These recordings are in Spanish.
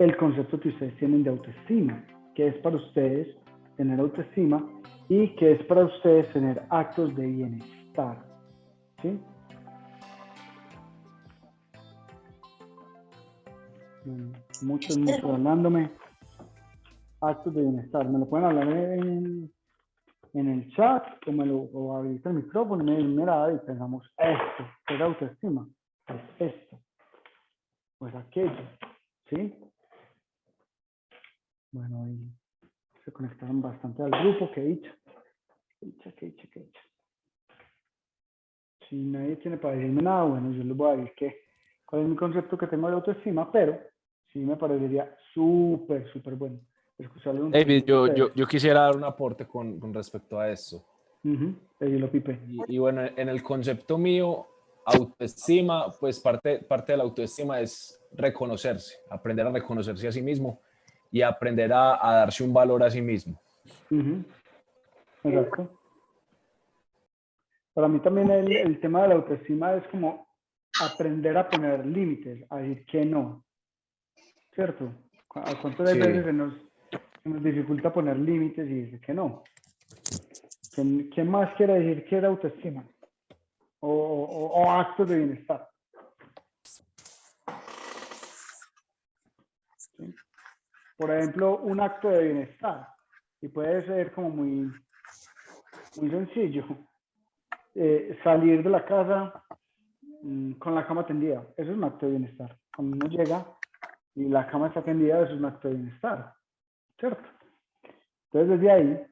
el concepto que ustedes tienen de autoestima, que es para ustedes tener autoestima y que es para ustedes tener actos de bienestar, ¿sí? Muchos hablándome. Actos de bienestar. Me lo pueden hablar en el chat o abrir el micrófono y me dicen, mira, y pensamos esto, es autoestima, es esto, pues aquello, ¿sí? Bueno, y se conectaron bastante al grupo, que dicha. Si nadie tiene para decirme nada, bueno, yo les voy a decir cuál es mi concepto que tengo de autoestima, pero sí me parecería súper bueno escucharle un David, poquito a ustedes. yo quisiera dar un aporte con respecto a eso. Lo pipe. Y bueno, en el concepto mío, autoestima, pues parte de la autoestima es reconocerse, aprender a reconocerse a sí mismo y aprender a darse un valor a sí mismo. Exacto. Para mí también el tema de la autoestima es como aprender a poner límites, a decir que no, ¿cierto? ¿A cuántas veces se nos dificulta poner límites y decir que no? ¿Quién más quiere decir que es autoestima? O actos de bienestar. ¿Sí? Por ejemplo, un acto de bienestar, y puede ser como muy sencillo, salir de la casa con la cama tendida, eso es un acto de bienestar. Cuando uno llega y la cama está tendida, eso es un acto de bienestar, ¿cierto? Entonces, desde ahí,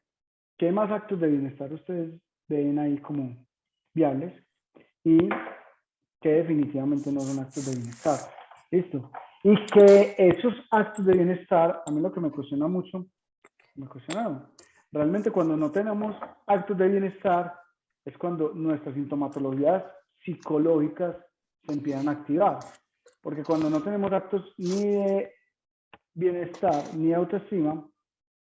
¿qué más actos de bienestar ustedes ven ahí como viables y que definitivamente no son actos de bienestar? ¿Listo? Y que esos actos de bienestar, a mí lo que me cuestiona mucho, realmente cuando no tenemos actos de bienestar es cuando nuestras sintomatologías psicológicas se empiezan a activar. Porque cuando no tenemos actos ni de bienestar ni de autoestima,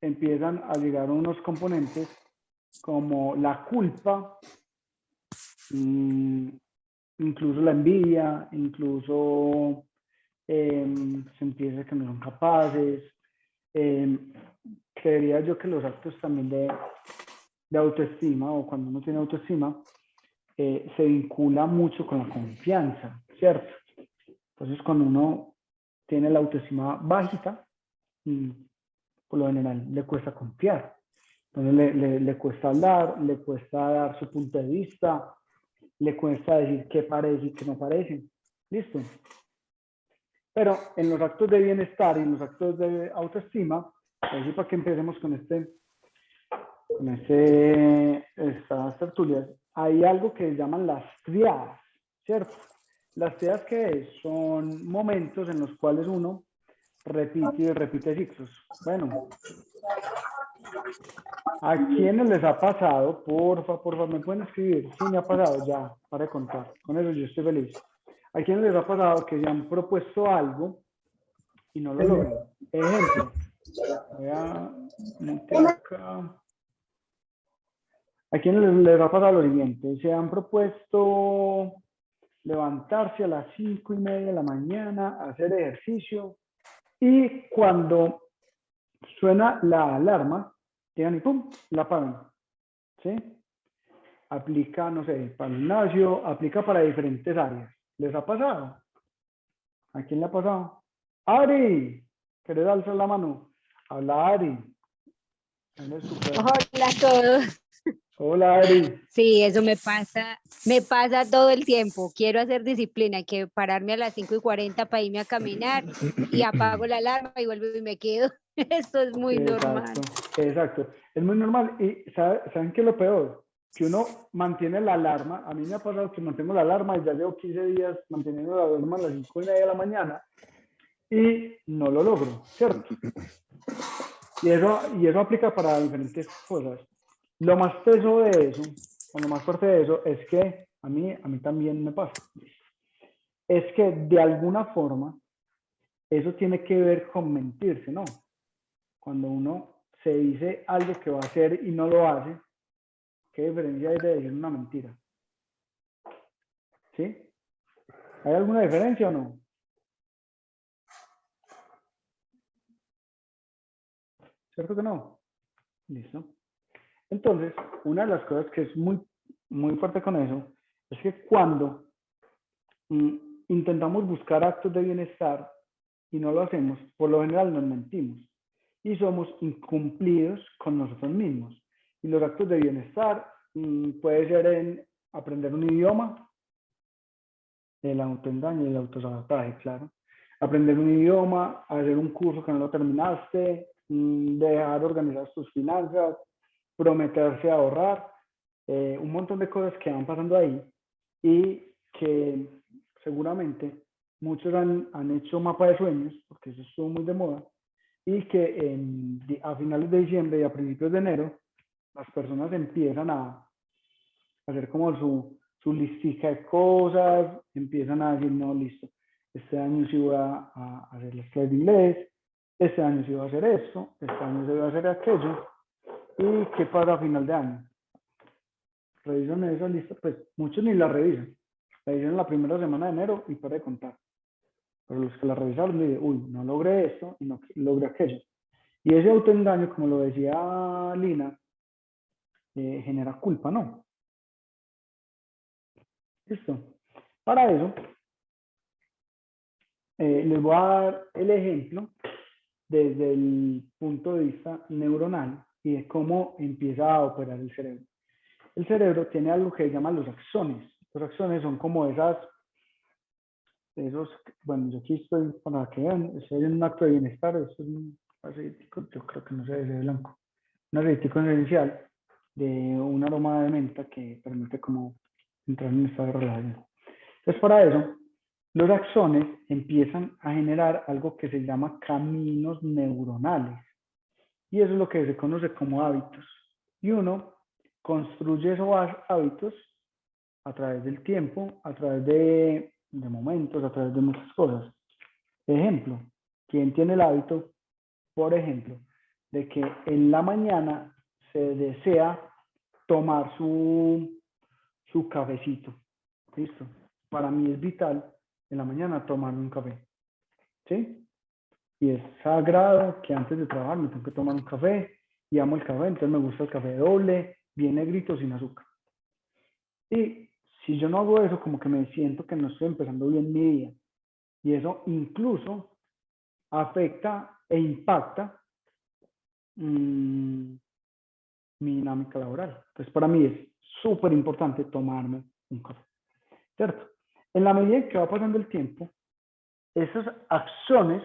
empiezan a llegar unos componentes como la culpa, incluso la envidia, incluso se empieza que no son capaces. Creería yo que los actos también de autoestima o cuando uno tiene autoestima se vincula mucho con la confianza, ¿cierto? Entonces cuando uno tiene la autoestima bajita, por lo general le cuesta confiar. Entonces le cuesta hablar, le cuesta dar su punto de vista, le cuesta decir qué parece y qué no parece. ¿Listo? Pero en los actos de bienestar y en los actos de autoestima, así para que empecemos con estas tertulias, hay algo que llaman las triadas, ¿cierto? Las triadas que son momentos en los cuales uno repite y repite ciclos. Bueno, ¿a quiénes les ha pasado? Porfa, me pueden escribir. Sí, me ha pasado, ya, para de contar. Con eso yo estoy feliz. ¿A quiénes les ha pasado que se han propuesto algo y no lo logran? Ejemplo, voy a mutear acá. ¿A quiénes les ha pasado lo siguiente? Se han propuesto levantarse a las 5:30 de la mañana, hacer ejercicio, y cuando suena la alarma, llegan y pum, la apagan. ¿Sí? Aplica, no sé, para el gimnasio, aplica para diferentes áreas. ¿Les ha pasado? ¿A quién le ha pasado? Ari, ¿querés alzar la mano? Habla Ari. Hola a todos. Hola Ari. Sí, eso me pasa todo el tiempo. Quiero hacer disciplina, hay que pararme a las 5:40 para irme a caminar y apago la alarma y vuelvo y me quedo. Esto es muy normal. Exacto, es muy normal. Y ¿saben qué es lo peor? Que uno mantiene la alarma. A mí me ha pasado que mantengo la alarma y ya llevo 15 días manteniendo la alarma a las 5:30 de la mañana y no lo logro, ¿cierto? Y eso aplica para diferentes cosas. Lo más peso de eso, o lo más fuerte de eso, es que a mí también me pasa. Es que de alguna forma eso tiene que ver con mentirse, ¿no? Cuando uno se dice algo que va a hacer y no lo hace, ¿qué diferencia hay de decir una mentira? ¿Sí? ¿Hay alguna diferencia o no? ¿Cierto que no? Listo. Entonces, una de las cosas que es muy fuerte con eso es que cuando mm, intentamos buscar actos de bienestar y no lo hacemos, por lo general nos mentimos y somos incumplidos con nosotros mismos. Y los actos de bienestar puede ser en aprender un idioma, el autoengaño y el autosabotaje, claro. Aprender un idioma, hacer un curso que no lo terminaste, dejar organizar tus finanzas, prometerse a ahorrar, un montón de cosas que van pasando ahí y que seguramente muchos han hecho mapa de sueños, porque eso estuvo muy de moda, y que a finales de diciembre y a principios de enero las personas empiezan a hacer como su listica de cosas, empiezan a decir, no, listo, este año sí voy a hacer las clases de inglés, este año sí voy a hacer esto, este año sí voy a hacer aquello, y qué pasa a final de año. Revisan esa lista, pues muchos ni la revisan, la revisan la primera semana de enero y para de contar. Pero los que la revisaron dicen, uy, no logré esto y no logré aquello. Y ese autoengaño, como lo decía Lina, genera culpa, ¿no? Listo. Para eso, les voy a dar el ejemplo desde el punto de vista neuronal y de cómo empieza a operar el cerebro. El cerebro tiene algo que se llama los axones. Los axones son como esos, bueno, yo aquí estoy para que vean, estoy en un acto de bienestar, esto es un aceitico, yo creo que no se ve de blanco, un aceitico esencial de un aroma de menta que permite como entrar en un estado de relajación. Entonces, para eso, los axones empiezan a generar algo que se llama caminos neuronales. Y eso es lo que se conoce como hábitos. Y uno construye esos hábitos a través del tiempo, a través de momentos, a través de muchas cosas. Ejemplo, ¿quién tiene el hábito, por ejemplo, de que en la mañana se desea tomar su cafecito? ¿Listo? Para mí es vital en la mañana tomar un café. ¿Sí? Y es sagrado que antes de trabajar me tengo que tomar un café y amo el café, entonces me gusta el café doble, bien negrito, sin azúcar. Y si yo no hago eso, como que me siento que no estoy empezando bien mi día. Y eso incluso afecta e impacta mi dinámica laboral. Entonces, para mí es súper importante tomarme un café. ¿Cierto? En la medida en que va pasando el tiempo, esas acciones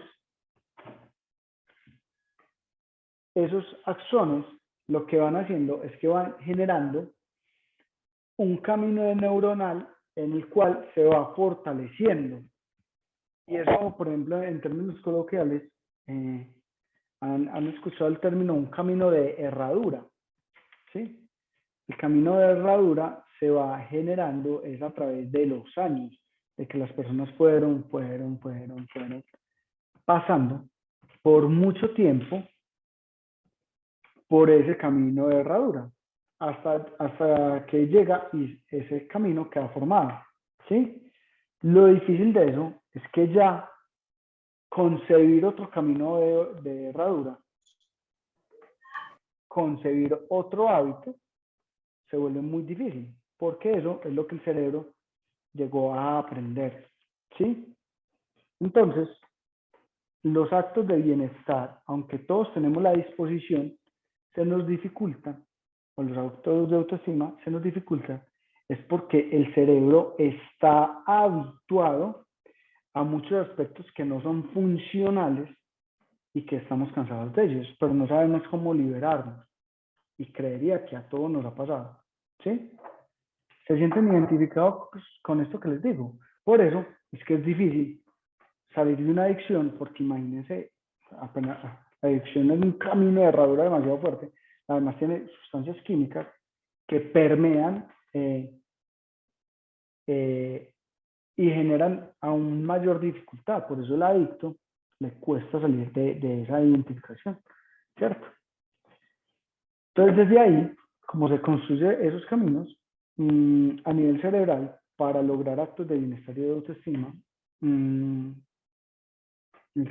lo que van haciendo es que van generando un camino neuronal en el cual se va fortaleciendo. Y eso, por ejemplo, en términos coloquiales, han escuchado el término un camino de herradura. ¿Sí? El camino de herradura se va generando es a través de los años, de que las personas fueron pasando por mucho tiempo por ese camino de herradura, hasta que llega y ese camino queda formado. ¿Sí? Lo difícil de eso es que ya concebir otro camino de herradura, concebir otro hábito, se vuelve muy difícil, porque eso es lo que el cerebro llegó a aprender. ¿Sí? Entonces, los actos de bienestar, aunque todos tenemos la disposición, se nos dificultan, o los actos de autoestima se nos dificultan, es porque el cerebro está habituado a muchos aspectos que no son funcionales y que estamos cansados de ellos, pero no sabemos cómo liberarnos. Y creería que a todos nos ha pasado. ¿Sí? ¿Se sienten identificados con esto que les digo? Por eso es que es difícil salir de una adicción, porque imagínense, apenas, la adicción es un camino de herradura demasiado fuerte. Además tiene sustancias químicas que permean y generan aún mayor dificultad. Por eso el adicto le cuesta salir de esa identificación, ¿cierto? Entonces, desde ahí, como se construyen esos caminos a nivel cerebral para lograr actos de bienestar y de autoestima, el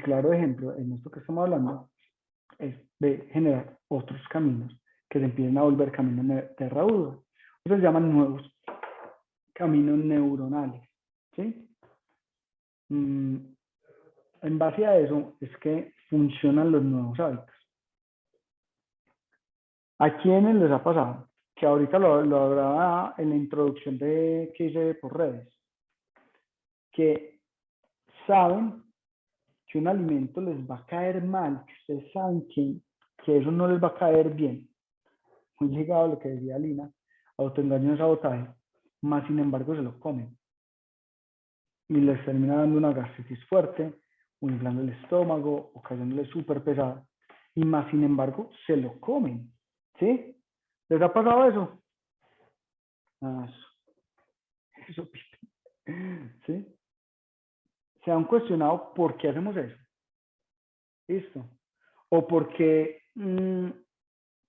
claro ejemplo en esto que estamos hablando es de generar otros caminos que se empiecen a volver caminos de herradura. Estos se llaman nuevos caminos neuronales, ¿sí? En base a eso es que funcionan los nuevos hábitos. ¿A quiénes les ha pasado? Que ahorita lo hablaba en la introducción que hice por redes, que saben que un alimento les va a caer mal, que ustedes saben que eso no les va a caer bien. Muy ligado a lo que decía Lina, autoengaño y sabotaje, más sin embargo se lo comen. Y les termina dando una gastritis fuerte, o inflando el estómago, o cayéndole súper pesado. Y más sin embargo se lo comen. ¿Sí? ¿Les ha pasado eso? Ah, eso. ¿Sí? Se han cuestionado por qué hacemos eso. ¿Listo? O porque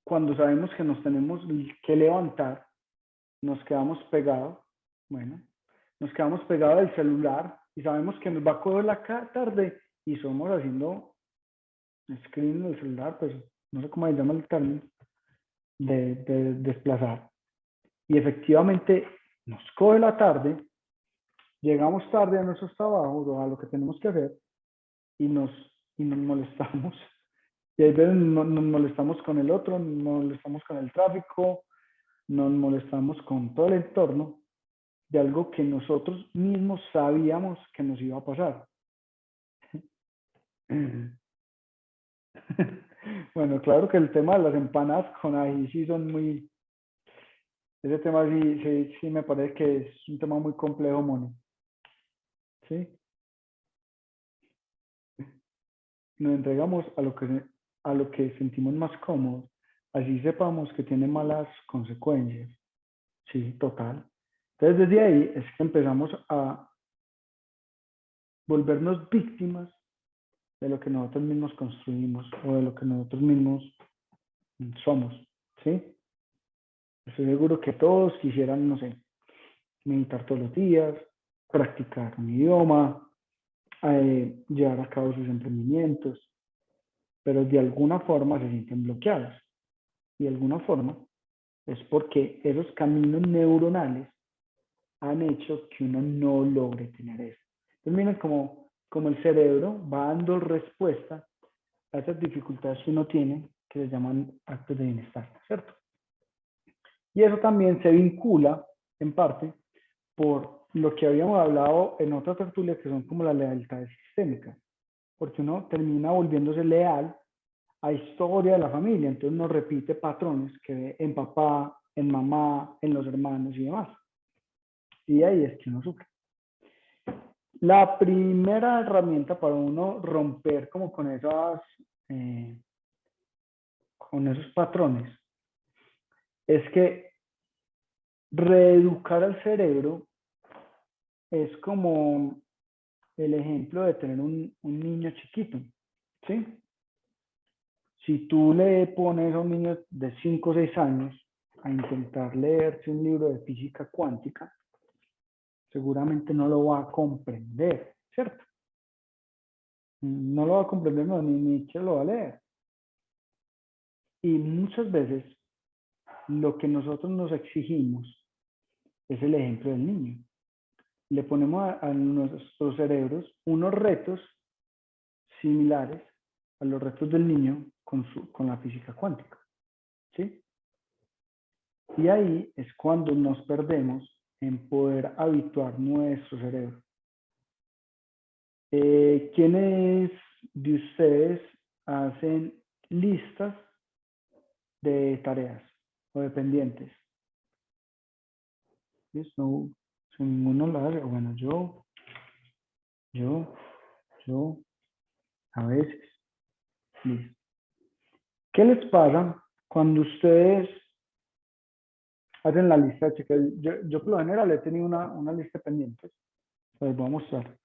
cuando sabemos que nos tenemos que levantar, nos quedamos pegados, bueno, nos quedamos pegados del celular y sabemos que nos va a coger la tarde y somos haciendo screen del celular, pues no sé cómo se llama el término, de desplazar. Y efectivamente nos coge la tarde, llegamos tarde a nuestros trabajos o a lo que tenemos que hacer y nos molestamos. Y ahí veces nos molestamos con el otro, nos molestamos con el tráfico, nos molestamos con todo el entorno de algo que nosotros mismos sabíamos que nos iba a pasar. Bueno, claro que el tema de las empanadas con ají sí son muy... Ese tema sí me parece que es un tema muy complejo, mono. ¿Sí? Nos entregamos a lo que sentimos más cómodos, así sepamos que tiene malas consecuencias. Sí, total. Entonces desde ahí es que empezamos a volvernos víctimas de lo que nosotros mismos construimos o de lo que nosotros mismos somos, ¿sí? Estoy seguro que todos quisieran, no sé, meditar todos los días, practicar un idioma, llevar a cabo sus emprendimientos, pero de alguna forma se sienten bloqueados. Y de alguna forma es porque esos caminos neuronales han hecho que uno no logre tener eso. Entonces miren como el cerebro va dando respuesta a esas dificultades que uno tiene, que se llaman actos de bienestar, ¿cierto? Y eso también se vincula, en parte, por lo que habíamos hablado en otras tertulias, que son como las lealtades sistémicas, porque uno termina volviéndose leal a historia de la familia, entonces uno repite patrones que ve en papá, en mamá, en los hermanos y demás. Y ahí es que uno sufre. La primera herramienta para uno romper como con esos patrones es que reeducar al cerebro es como el ejemplo de tener un niño chiquito, ¿sí? Si tú le pones a un niño de 5 o 6 años a intentar leerse un libro de física cuántica, seguramente no lo va a comprender, ¿cierto? No lo va a comprender, no, ni que lo va a leer. Y muchas veces lo que nosotros nos exigimos es el ejemplo del niño. Le ponemos a nuestros cerebros unos retos similares a los retos del niño con la física cuántica, ¿sí? Y ahí es cuando nos perdemos en poder habituar nuestro cerebro. ¿Quiénes de ustedes hacen listas de tareas o de pendientes? No, si ninguno lo hace, bueno, yo, a veces. Listo. ¿Qué les pasa cuando ustedes hacen la lista de chequeo? Yo por lo general he tenido una lista de pendientes. Les voy a mostrar.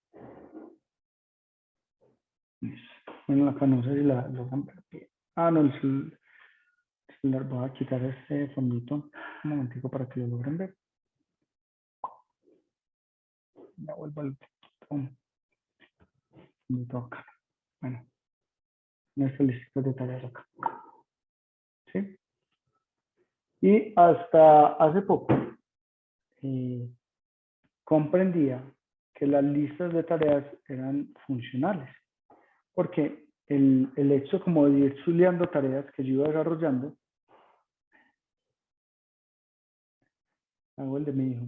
Bueno, acá no sé si la logran ver bien. Ah, no, el celular. Voy a quitar este fondito un momentico para que lo logren ver. Ya vuelvo al fondito acá. Bueno. nuestras listas de tareas acá. ¿Sí? Y hasta hace poco comprendía que las listas de tareas eran funcionales, porque el hecho como de ir chuleando tareas que yo iba desarrollando, hago el de mi hijo,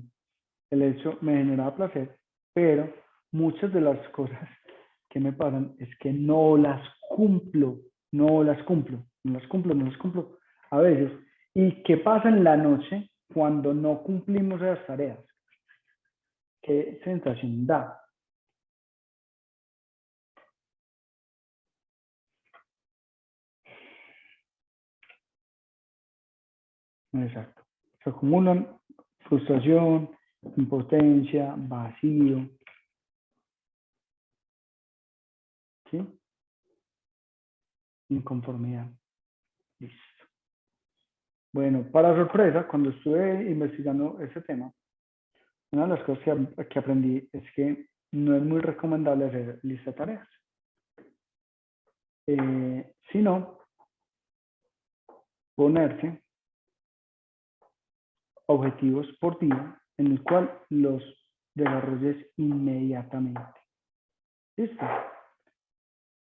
el hecho me generaba placer, pero muchas de las cosas que me pasan es que no las cumplo a veces. ¿Y qué pasa en la noche cuando no cumplimos esas tareas? ¿Qué sensación da? Exacto. Se acumulan frustración, impotencia, vacío. ¿Sí? Inconformidad. Listo. Bueno, para sorpresa, cuando estuve investigando ese tema, una de las cosas que aprendí es que no es muy recomendable hacer lista de tareas. Sino ponerse objetivos por día en el cual los desarrolles inmediatamente. ¿Listo?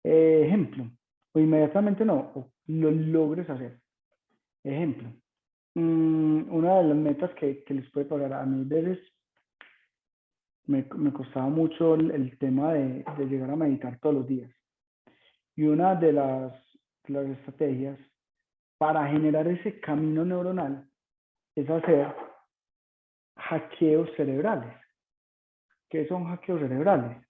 Ejemplo, o inmediatamente no, o lo logres hacer. Ejemplo, una de las metas que les puede pasar a mí, veces me costaba mucho el tema de llegar a meditar todos los días. Y una de las estrategias para generar ese camino neuronal es hacer hackeos cerebrales. ¿Qué son hackeos cerebrales?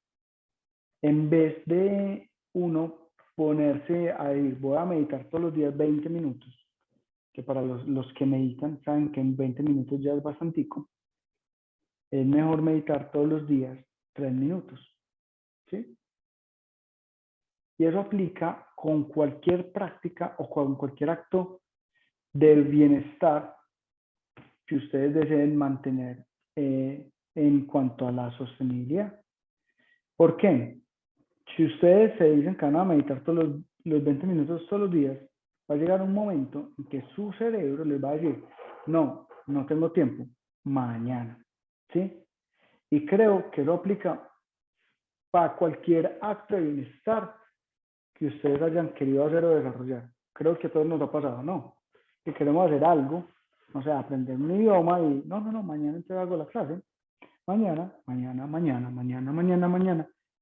En vez de uno ponerse a decir, voy a meditar todos los días 20 minutos, que para los que meditan saben que en 20 minutos ya es bastantico, es mejor meditar todos los días 3 minutos. ¿Sí? Y eso aplica con cualquier práctica o con cualquier acto del bienestar que ustedes deseen mantener en cuanto a la sostenibilidad. ¿Por qué? Si ustedes se dicen que van a meditar todos los 20 minutos todos los días, va a llegar un momento en que su cerebro les va a decir, no, no tengo tiempo, mañana. ¿Sí? Y creo que lo aplica para cualquier acto de bienestar que ustedes hayan querido hacer o desarrollar. Creo que a todos nos ha pasado, ¿no? Que queremos hacer algo, o sea, aprender un idioma y no, mañana te hago la clase. Mañana. Y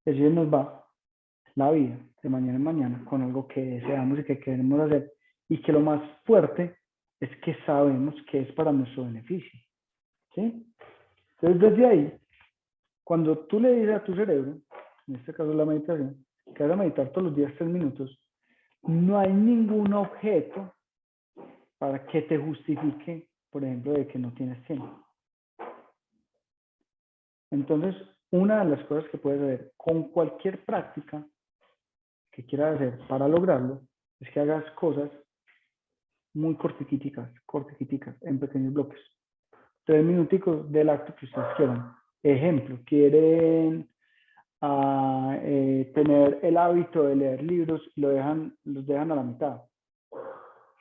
así nos va la vida de mañana en mañana con algo que deseamos y que queremos hacer. Y que lo más fuerte es que sabemos que es para nuestro beneficio. ¿Sí? Entonces, desde ahí, cuando tú le dices a tu cerebro, en este caso la meditación, que vas a meditar todos los días 3 minutos, no hay ningún objeto para que te justifique, por ejemplo, de que no tienes tiempo. Entonces, una de las cosas que puedes hacer con cualquier práctica que quieras hacer para lograrlo, es que hagas cosas muy cortiquiticas, en pequeños bloques. 3 minuticos del acto que ustedes quieran. Ejemplo, quieren tener el hábito de leer libros y los dejan a la mitad.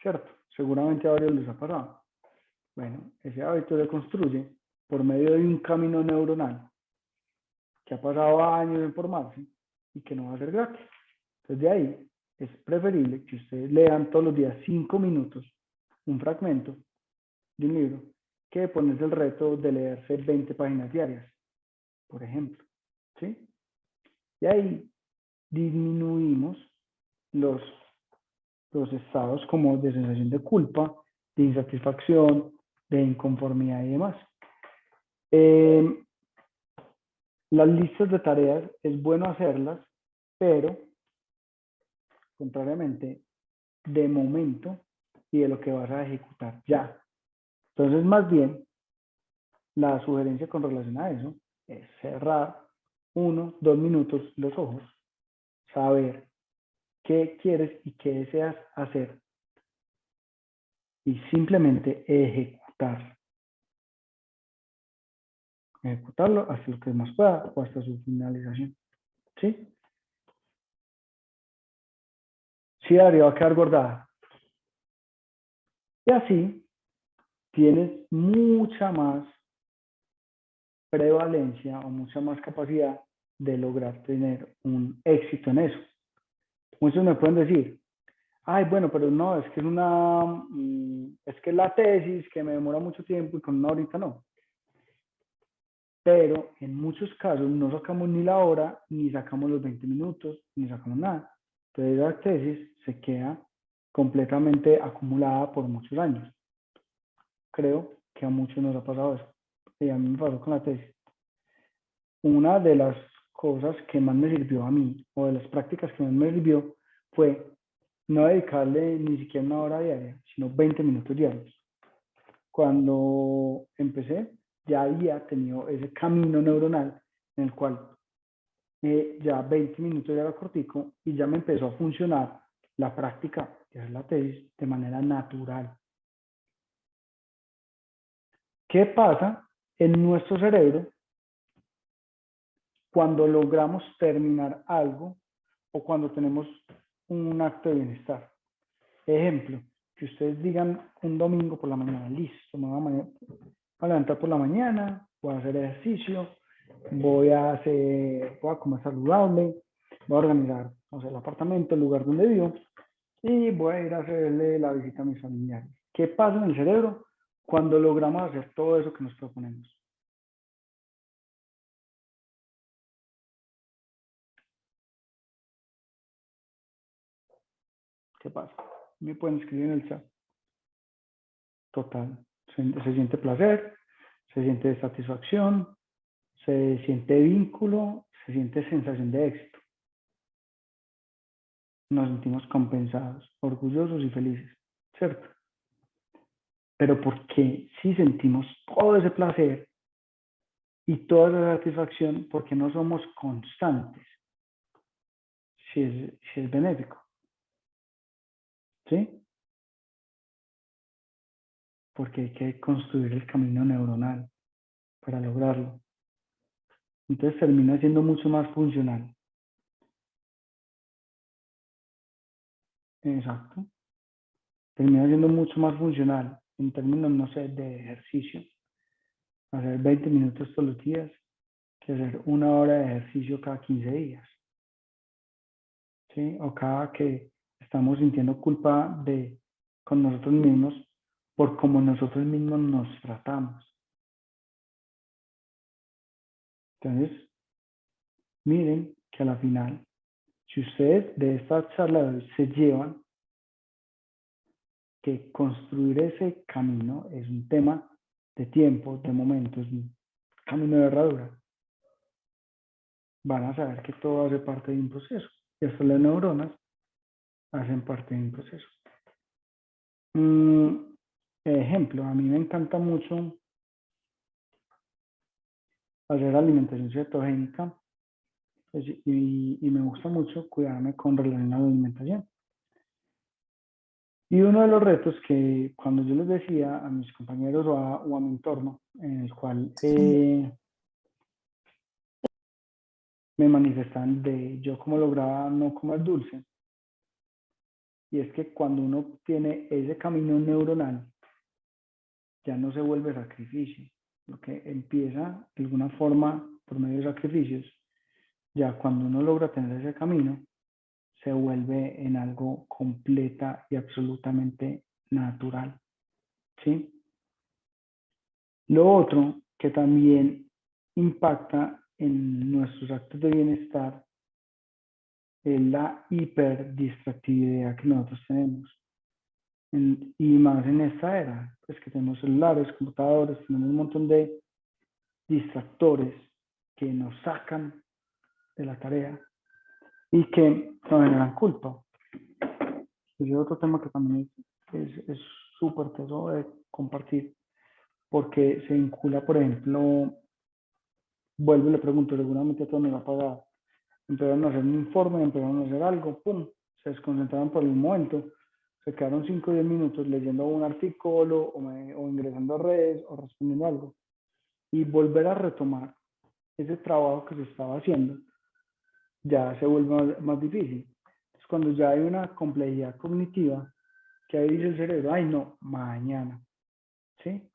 ¿Cierto? Seguramente a varios les ha pasado. Bueno, ese hábito se construye por medio de un camino neuronal que ha pasado años en formarse y que no va a ser gratis. Entonces, de ahí es preferible que ustedes lean todos los días 5 minutos un fragmento de un libro que ponerse el reto de leerse 20 páginas diarias, por ejemplo. ¿Sí? Y ahí disminuimos los estados como de sensación de culpa, de insatisfacción, de inconformidad y demás. Las listas de tareas es bueno hacerlas, pero contrariamente, de momento y de lo que vas a ejecutar ya. Entonces, más bien, la sugerencia con relación a eso es cerrar 1, 2 minutos los ojos, saber qué quieres y qué deseas hacer y simplemente ejecutarlo hasta lo que más pueda o hasta su finalización. ¿Sí? sí, Darío, va a quedar guardada. Y así tienes mucha más prevalencia o mucha más capacidad de lograr tener un éxito en eso. Muchos me pueden decir, ay, bueno, pero no, es que es que la tesis que me demora mucho tiempo y con una horita no. Pero en muchos casos no sacamos ni la hora, ni sacamos los 20 minutos, ni sacamos nada. Entonces la tesis se queda completamente acumulada por muchos años. Creo que a muchos nos ha pasado eso. Y a mí me pasó con la tesis. Una de las cosas que más me sirvió a mí, o de las prácticas que más me sirvió, fue no dedicarle ni siquiera una hora diaria, sino 20 minutos diarios. Cuando empecé, ya había tenido ese camino neuronal en el cual ya 20 minutos ya era cortico y ya me empezó a funcionar la práctica, que es la tesis, de manera natural. ¿Qué pasa en nuestro cerebro cuando logramos terminar algo o cuando tenemos un acto de bienestar? Ejemplo, que ustedes digan un domingo por la mañana, listo, me voy a levantar por la mañana, voy a hacer ejercicio, voy a comer saludable, voy a organizar, no sé, el apartamento, el lugar donde vivo, y voy a ir a hacerle la visita a mis familiares. ¿Qué pasa en el cerebro cuando logramos hacer todo eso que nos proponemos? ¿Qué pasa? Me pueden escribir en el chat. Total. Se siente placer, se siente satisfacción, se siente vínculo, se siente sensación de éxito. Nos sentimos compensados, orgullosos y felices, ¿cierto? Pero ¿por qué si sentimos todo ese placer y toda esa satisfacción, por qué no somos constantes si es benéfico? ¿Sí? Porque hay que construir el camino neuronal para lograrlo. Entonces termina siendo mucho más funcional. Exacto. Termina siendo mucho más funcional en términos, no sé, de ejercicio. Hacer 20 minutos todos los días que hacer una hora de ejercicio cada 15 días. ¿Sí? O cada que estamos sintiendo culpa con nosotros mismos por cómo nosotros mismos nos tratamos. Entonces, miren que a la final, si ustedes de esta charla de hoy se llevan que construir ese camino es un tema de tiempo, de momento, es un camino de herradura, van a saber que todo hace parte de un proceso. Y hasta las neuronas hacen parte de un proceso. Ejemplo, a mí me encanta mucho hacer alimentación cetogénica y me gusta mucho cuidarme con relación a la alimentación. Y uno de los retos que cuando yo les decía a mis compañeros o a mi entorno, en el cual me manifestan de yo cómo lograba no comer dulce, y es que cuando uno tiene ese camino neuronal, ya no se vuelve sacrificio, lo que empieza de alguna forma por medio de sacrificios, ya cuando uno logra tener ese camino, se vuelve en algo completa y absolutamente natural, ¿sí? Lo otro que también impacta en nuestros actos de bienestar es la hiperdistractividad que nosotros tenemos. Y más en esta era, pues que tenemos celulares, computadores, tenemos un montón de distractores que nos sacan de la tarea y que nos generan culpa. Ese es otro tema que también es súper teso de compartir, porque se vincula, por ejemplo, vuelvo y le pregunto, seguramente a todos nos ha pasado, empezaron a hacer un informe, empezaron a hacer algo, pum, se desconcentraron por el momento, se quedaron 5 o 10 minutos leyendo un artículo o ingresando a redes o respondiendo algo, y volver a retomar ese trabajo que se estaba haciendo ya se vuelve más difícil. Entonces, cuando ya hay una complejidad cognitiva, que ahí dice el cerebro, ay no, mañana, ¿sí?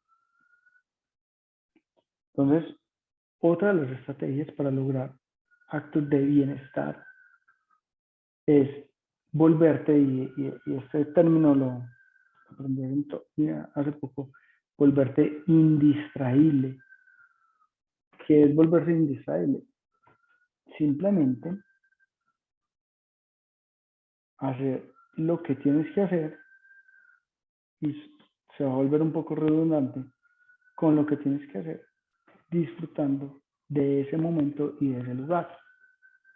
Entonces, otra de las estrategias para lograr actos de bienestar es volverte, y este término lo aprendí hace poco, volverte indistraíble. ¿Qué es volverse indistraíble? Simplemente hacer lo que tienes que hacer, y se va a volver un poco redundante, con lo que tienes que hacer, disfrutando de ese momento y de ese lugar,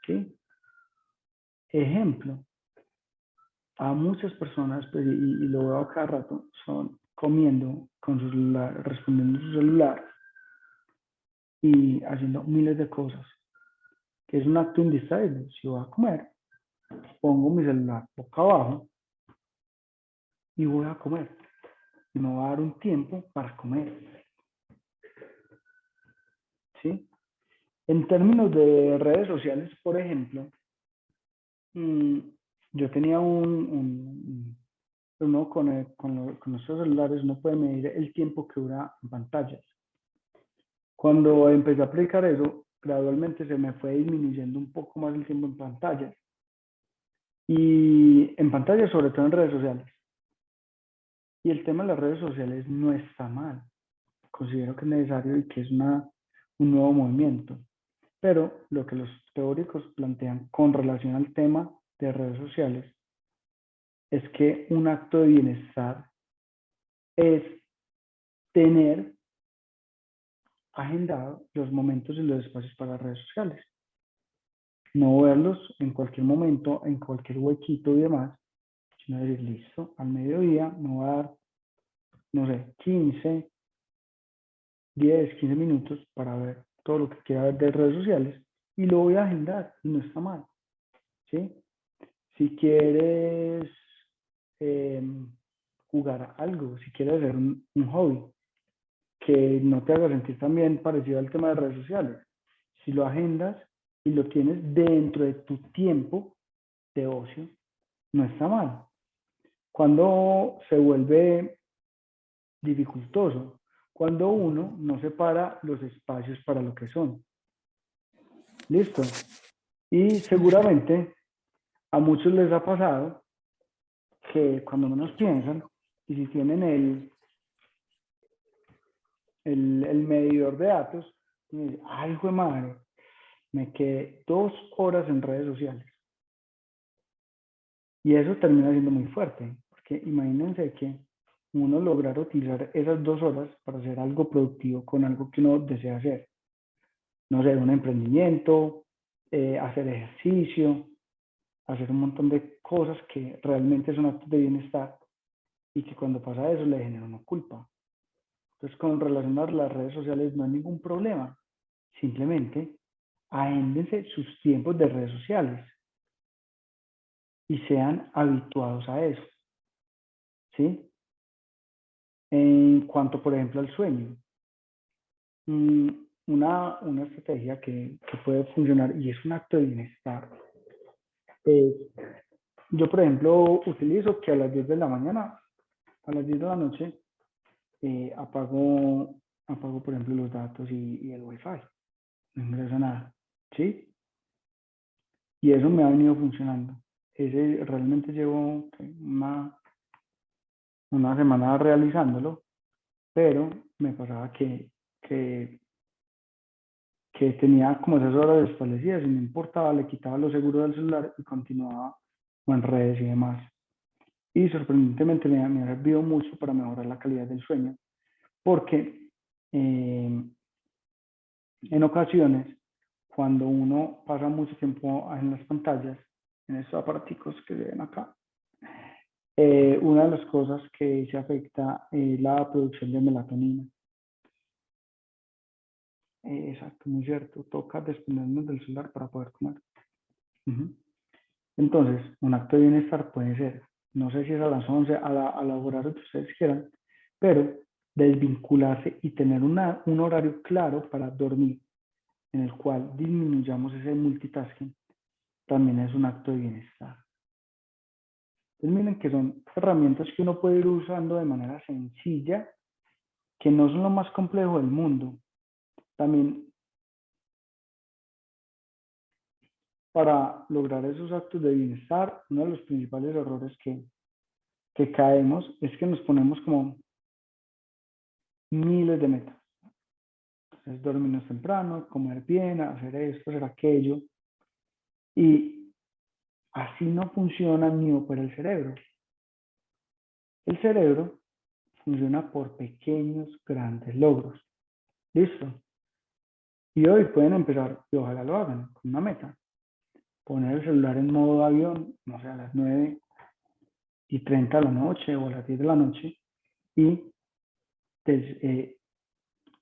¿sí? Ejemplo, a muchas personas, pues, y lo veo a cada rato, son comiendo con su celular, respondiendo su celular y haciendo miles de cosas, que es un acto indistraíble. Si voy a comer, pongo mi celular boca abajo y voy a comer. Y me va a dar un tiempo para comer, ¿sí? En términos de redes sociales, por ejemplo, yo tenía uno con nuestros celulares no puede medir el tiempo que dura en pantallas. Cuando empecé a aplicar eso, gradualmente se me fue disminuyendo un poco más el tiempo en pantallas. Y en pantallas, sobre todo en redes sociales. Y el tema de las redes sociales no está mal. Considero que es necesario y que es un nuevo movimiento. Pero lo que los teóricos plantean con relación al tema de redes sociales es que un acto de bienestar es tener agendado los momentos y los espacios para las redes sociales. No verlos en cualquier momento, en cualquier huequito y demás, sino decir, listo, al mediodía me voy a dar, no sé, 15, 10, 15 minutos para ver todo lo que quiera ver de redes sociales y lo voy a agendar y no está mal, ¿sí? Si quieres jugar algo, si quieres hacer un hobby que no te haga sentir también parecido al tema de redes sociales, si lo agendas y lo tienes dentro de tu tiempo de ocio, no está mal. Cuando se vuelve dificultoso, cuando uno no separa los espacios para lo que son. Listo. Y seguramente a muchos les ha pasado que cuando menos piensan, y si tienen el medidor de datos, dicen, ay, hijo de madre, me quedé 2 horas en redes sociales. Y eso termina siendo muy fuerte, porque imagínense que uno lograr utilizar esas 2 horas para hacer algo productivo con algo que uno desea hacer. No sé, un emprendimiento, hacer ejercicio, hacer un montón de cosas que realmente son actos de bienestar y que cuando pasa eso le genera una culpa. Entonces, con relacionar las redes sociales no hay ningún problema. Simplemente agéndense sus tiempos de redes sociales y sean habituados a eso, ¿sí? En cuanto, por ejemplo, al sueño, una estrategia que puede funcionar y es un acto de bienestar. Yo, por ejemplo, utilizo que a las 10 de la mañana, a las 10 de la noche, apago, por ejemplo, los datos y el Wi-Fi. No ingresa nada, ¿sí? Y eso me ha venido funcionando. Realmente llevo una semana realizándolo, pero me pasaba que tenía como esas horas establecidas y no importaba, le quitaba los seguros del celular y continuaba en redes y demás. Y sorprendentemente me ha servido mucho para mejorar la calidad del sueño, porque en ocasiones, cuando uno pasa mucho tiempo en las pantallas, en estos aparaticos que se ven acá, una de las cosas que se afecta es la producción de melatonina. Exacto, muy cierto. Toca desprendernos del celular para poder comer. Entonces, un acto de bienestar puede ser, no sé si es a las 11, a la hora que ustedes quieran, pero desvincularse y tener un horario claro para dormir, en el cual disminuyamos ese multitasking, también es un acto de bienestar. Entonces miren que son herramientas que uno puede ir usando de manera sencilla, que no son lo más complejo del mundo. También para lograr esos actos de bienestar, uno de los principales errores que caemos es que nos ponemos como miles de metas. Entonces, dormirnos temprano, comer bien, hacer esto, hacer aquello. Y así no funciona ni opera el cerebro. El cerebro funciona por pequeños, grandes logros. ¿Listo? Y hoy pueden empezar, y ojalá lo hagan, con una meta. Poner el celular en modo avión, no sé, a las 9:30 de la noche o a las 10 de la noche y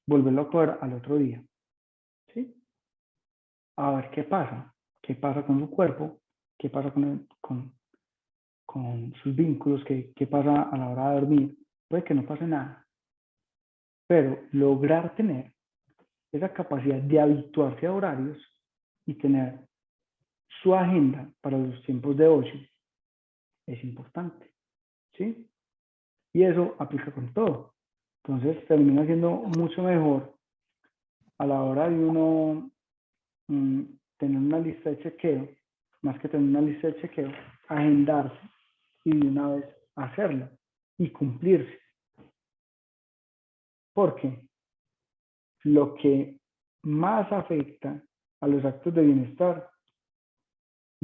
volverlo a coger al otro día. ¿Sí? A ver qué pasa. ¿Qué pasa con su cuerpo? ¿Qué pasa con sus vínculos? ¿Qué pasa a la hora de dormir? Puede que no pase nada. Pero lograr tener esa capacidad de habituarse a horarios y tener su agenda para los tiempos de ocio es importante, ¿sí? Y eso aplica con todo. Entonces termina siendo mucho mejor a la hora de uno tener una lista de chequeo, más que tener una lista de chequeo, agendarse y de una vez hacerla y cumplirse. Porque lo que más afecta a los actos de bienestar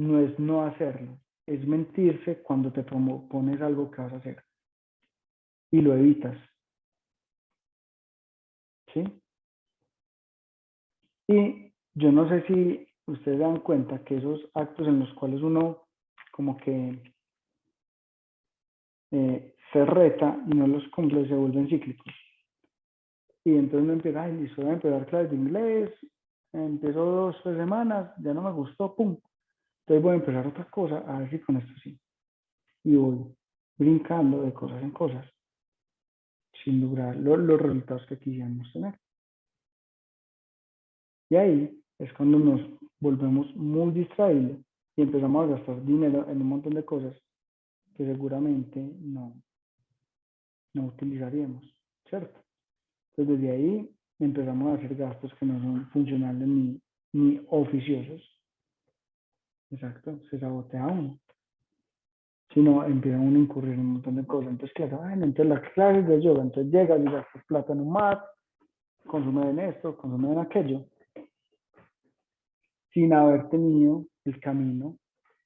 no es no hacerlo, es mentirse cuando te propones algo que vas a hacer y lo evitas. ¿Sí? Y yo no sé si ustedes dan cuenta que esos actos en los cuales uno como que se reta y no los cumple se vuelven cíclicos. Y entonces uno empieza, ay, listo, voy a empezar clases de inglés, empiezo 2, 3 semanas, ya no me gustó, pum. Entonces voy a empezar otra cosa, a ver si con esto sí. Y voy brincando de cosas en cosas, sin lograr los resultados que quisiéramos tener. Y ahí es cuando nos volvemos muy distraídos y empezamos a gastar dinero en un montón de cosas que seguramente no utilizaríamos, ¿cierto? Entonces desde ahí empezamos a hacer gastos que no son funcionales ni oficiosos. Exacto, se sabotea uno. Si no, empieza uno a incurrir en un montón de cosas. Entonces, claro, entonces las clases de yoga, entonces llegas y gastas plata en un mat, consume en esto, consume en aquello, sin haber tenido el camino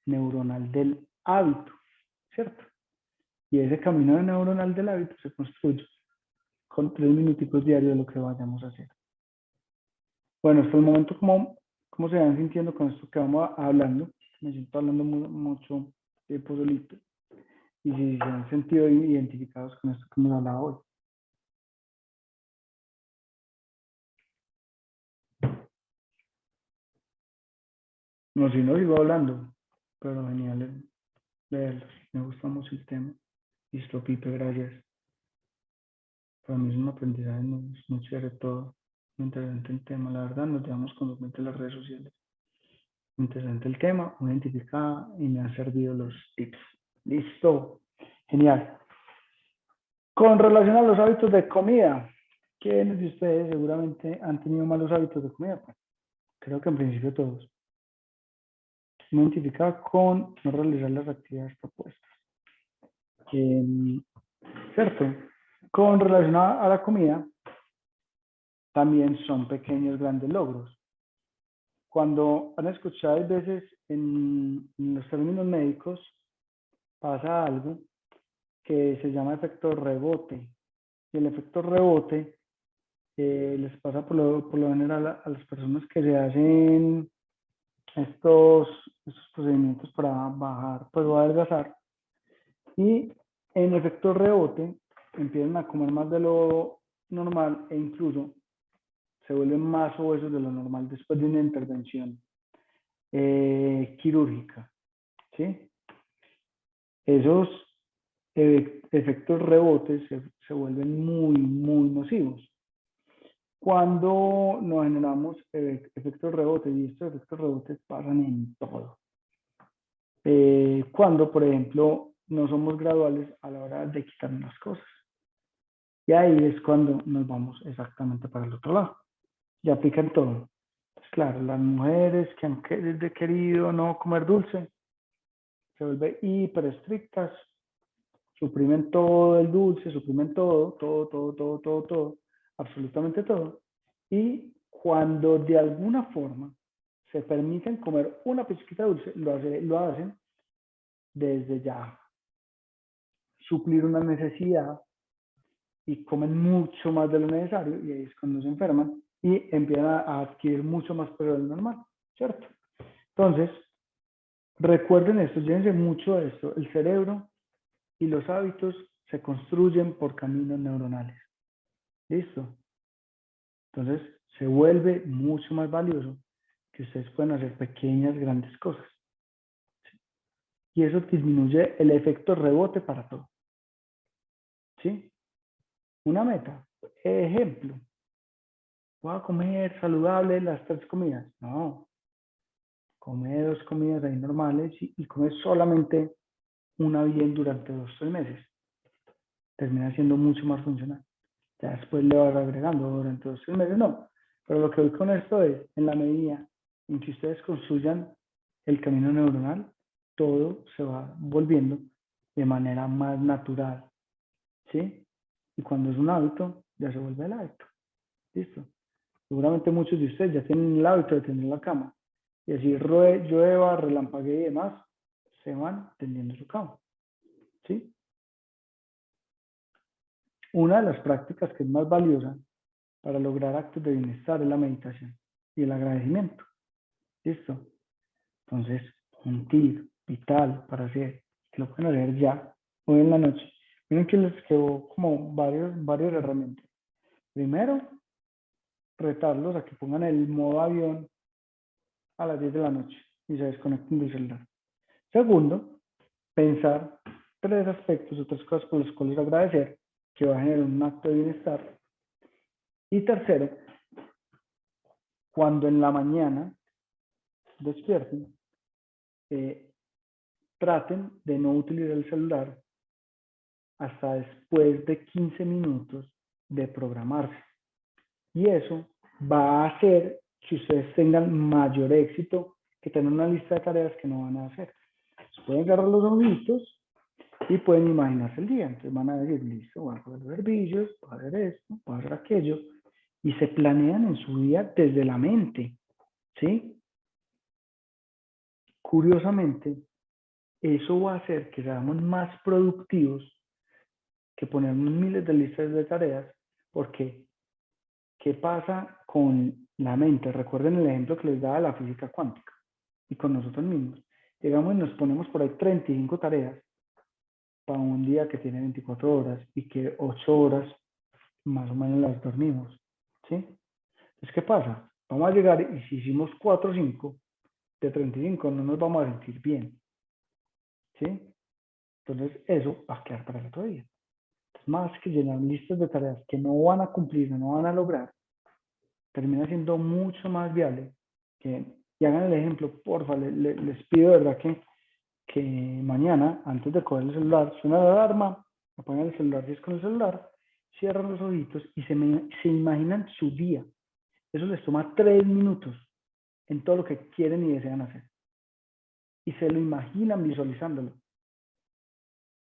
neuronal del hábito, ¿cierto? Y ese camino neuronal del hábito se construye con 3 minuticos diarios de lo que vayamos a hacer. Bueno, hasta el momento, ¿cómo se van sintiendo con esto que vamos hablando? Me siento hablando mucho tiempo solito. Y si se han sentido identificados con esto que hemos hablado hoy. No, si no, sigo hablando, pero genial leerlos. Me gusta mucho el tema. Listo, Pipe, gracias. Para mí es un aprendizaje muy chévere todo. Muy interesante el tema. La verdad, nos llevamos con las redes sociales. Muy interesante el tema, muy identificada y me han servido los tips. Listo. Genial. Con relación a los hábitos de comida, ¿quiénes de ustedes seguramente han tenido malos hábitos de comida? Pues, creo que en principio todos. Me identificaba con no realizar las actividades propuestas. ¿Cierto? Con relación a la comida, también son pequeños, grandes logros. Cuando han escuchado a veces en los términos médicos, pasa algo que se llama efecto rebote. Y el efecto rebote les pasa por lo general a las personas que se hacen estos procedimientos para bajar, pues o adelgazar. Y en efecto rebote empiezan a comer más de lo normal e incluso se vuelven más obesos de lo normal después de una intervención quirúrgica. ¿Sí? Esos efectos rebotes se vuelven muy nocivos. Cuando nos generamos efectos rebotes, y estos efectos rebotes pasan en todo. Cuando, por ejemplo, no somos graduales a la hora de quitar las cosas. Y ahí es cuando nos vamos exactamente para el otro lado. Y aplican todo. Pues claro, las mujeres que han querido no comer dulce se vuelven hiper estrictas, suprimen todo el dulce, suprimen todo, absolutamente todo. Y cuando de alguna forma se permiten comer una pizquita dulce, lo hacen desde ya suplir una necesidad y comen mucho más de lo necesario y ahí es cuando se enferman y empiezan a adquirir mucho más peso del normal, ¿cierto? Entonces, recuerden esto, llévense mucho de esto, el cerebro y los hábitos se construyen por caminos neuronales. ¿Listo? Entonces, se vuelve mucho más valioso que ustedes puedan hacer pequeñas, grandes cosas. ¿Sí? Y eso disminuye el efecto rebote para todo. ¿Sí? Una meta. Ejemplo. ¿Voy a comer saludable las 3 comidas? No. Come 2 comidas ahí normales y come solamente una bien durante 2 o 3 meses. Termina siendo mucho más funcional. Ya después le vas agregando durante 2 o 3 meses, no. Pero lo que voy con esto es, en la medida en que ustedes construyan el camino neuronal, todo se va volviendo de manera más natural. ¿Sí? Y cuando es un hábito, ya se vuelve el hábito. ¿Listo? Seguramente muchos de ustedes ya tienen el hábito de tener la cama. Y así llueva, relampaguee y demás, se van tendiendo su cama. ¿Sí? Una de las prácticas que es más valiosa para lograr actos de bienestar es la meditación y el agradecimiento. ¿Listo? Entonces, un tip vital para hacer, que lo pueden hacer ya, hoy en la noche. Miren que les quedó como varias herramientas. Primero, retarlos a que pongan el modo avión a las 10 de la noche y se desconecten del celular. Segundo, pensar 3 aspectos o 3 cosas por las cuales agradecer, que va a generar un acto de bienestar. Y tercero, cuando en la mañana despierten, traten de no utilizar el celular hasta después de 15 minutos de programarse. Y eso va a hacer que ustedes tengan mayor éxito que tener una lista de tareas que no van a hacer. Pueden agarrar los ojitos y pueden imaginarse el día. Entonces van a decir, listo, voy a hacer los servicios, voy a hacer esto, voy a hacer aquello. Y se planean en su día desde la mente. ¿Sí? Curiosamente, eso va a hacer que seamos más productivos que ponernos miles de listas de tareas, porque ¿qué pasa con la mente? Recuerden el ejemplo que les daba de la física cuántica y con nosotros mismos. Llegamos y nos ponemos por ahí 35 tareas para un día que tiene 24 horas y que 8 horas más o menos las dormimos. ¿Sí? Entonces, ¿qué pasa? Vamos a llegar y si hicimos 4 o 5 de 35 no nos vamos a sentir bien. ¿Sí? Entonces, eso va a quedar para el otro día. Más que llenar listas de tareas que no van a cumplir o no van a lograr, termina siendo mucho más viable que, y hagan el ejemplo, porfa, les pido de verdad que mañana, antes de coger el celular, suena la alarma, apagan el celular si es con el celular, cierran los ojitos y se imaginan su día. Eso les toma 3 minutos en todo lo que quieren y desean hacer. Y se lo imaginan visualizándolo.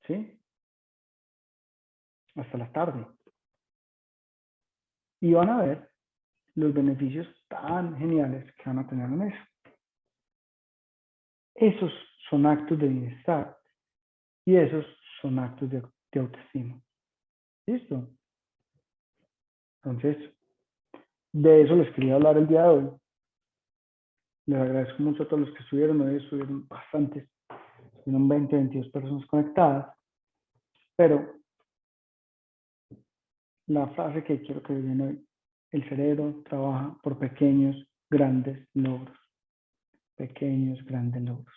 ¿Sí? Hasta la tarde. Y van a ver los beneficios tan geniales que van a tener en eso. Esos son actos de bienestar y esos son actos de autoestima. ¿Listo? Entonces, de eso les quería hablar el día de hoy. Les agradezco mucho a todos los que estuvieron. Hoy estuvieron bastantes. Estuvieron 20, 22 personas conectadas. Pero la frase que quiero que vean hoy, el cerebro trabaja por pequeños, grandes logros. Pequeños, grandes logros.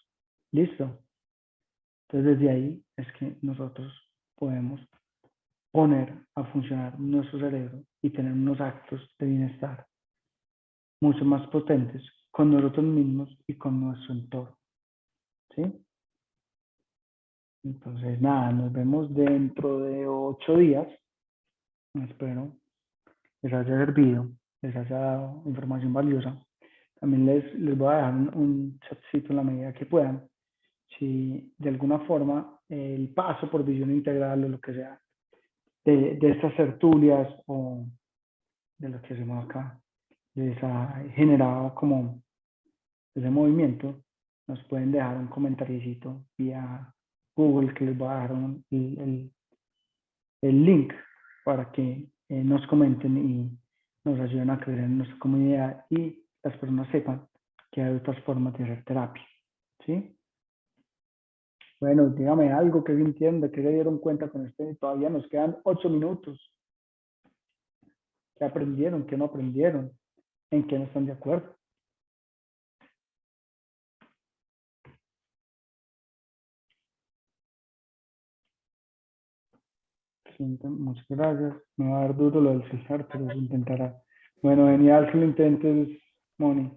¿Listo? Entonces, desde ahí es que nosotros podemos poner a funcionar nuestro cerebro y tener unos actos de bienestar mucho más potentes con nosotros mismos y con nuestro entorno. ¿Sí? Entonces, nada, nos vemos dentro de 8 días. Espero les haya servido, les haya dado información valiosa. También les voy a dejar un chatcito en la medida que puedan. Si de alguna forma el paso por visión integral o lo que sea de estas tertulias o de lo que hacemos acá les ha generado como ese movimiento, nos pueden dejar un comentaricito vía Google, que les voy a dejar el link para que nos comenten y nos ayuden a crecer en nuestra comunidad y las personas sepan que hay otras formas de hacer terapia. ¿Sí? Bueno, dígame algo que entienda, que se dieron cuenta con este. Todavía nos quedan 8 minutos. ¿Qué aprendieron? ¿Qué no aprendieron? ¿En qué no están de acuerdo? Muchas gracias. Me va a dar duro lo del celular, pero se intentará. Bueno, genial que lo intentes, Moni.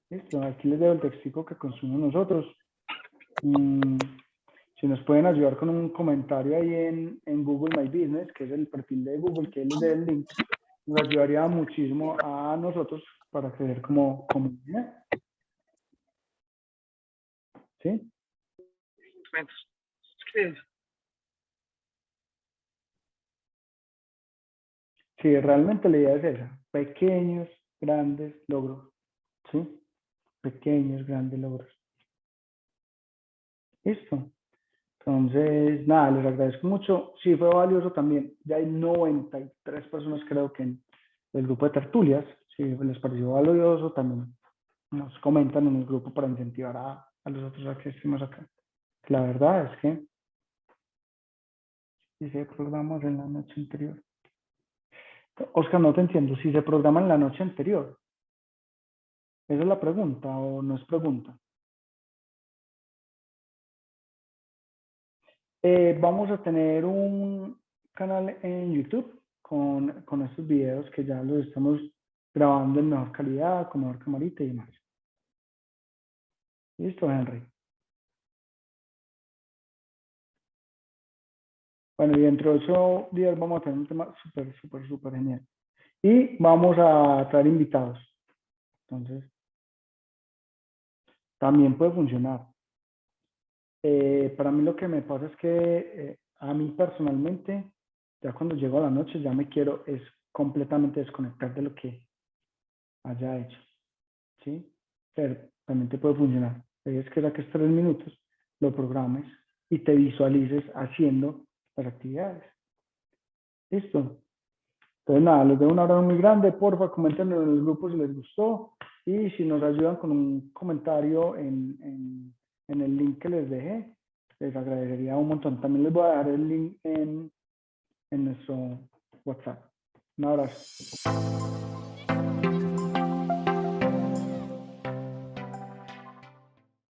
Listo, aquí les dejo el textico que consumimos nosotros. Si nos pueden ayudar con un comentario ahí en Google My Business, que es el perfil de Google, que les dé el link, nos ayudaría muchísimo a nosotros para crecer como comunidad. ¿Sí? Sí, realmente la idea es esa. Pequeños, grandes logros. ¿Sí? Pequeños, grandes logros. Listo. Entonces, nada, les agradezco mucho. Sí, fue valioso también. Ya hay 93 personas, creo que en el grupo de tertulias. Si les pareció valioso, también nos comentan en el grupo para incentivar a los otros que estemos acá. La verdad es que si se programas en la noche anterior. Oscar, no te entiendo. Si se programa en la noche anterior. ¿Esa es la pregunta o no es pregunta? Vamos a tener un canal en YouTube con estos videos que ya los estamos grabando en mejor calidad, con mejor camarita y demás. Listo, Henry. Bueno, y dentro de 8 días vamos a tener un tema súper genial. Y vamos a traer invitados. Entonces, también puede funcionar. Para mí lo que me pasa es que a mí personalmente, ya cuando llego a la noche, ya me quiero es completamente desconectar de lo que haya hecho. ¿Sí? Pero también te puede funcionar. Es que saques 3 minutos, lo programes y te visualices haciendo las actividades. ¿Listo? Entonces, nada, les doy un abrazo muy grande. Porfa, comenten en el grupo si les gustó. Y si nos ayudan con un comentario en el link que les dejé, les agradecería un montón. También les voy a dejar el link en nuestro WhatsApp. Un abrazo.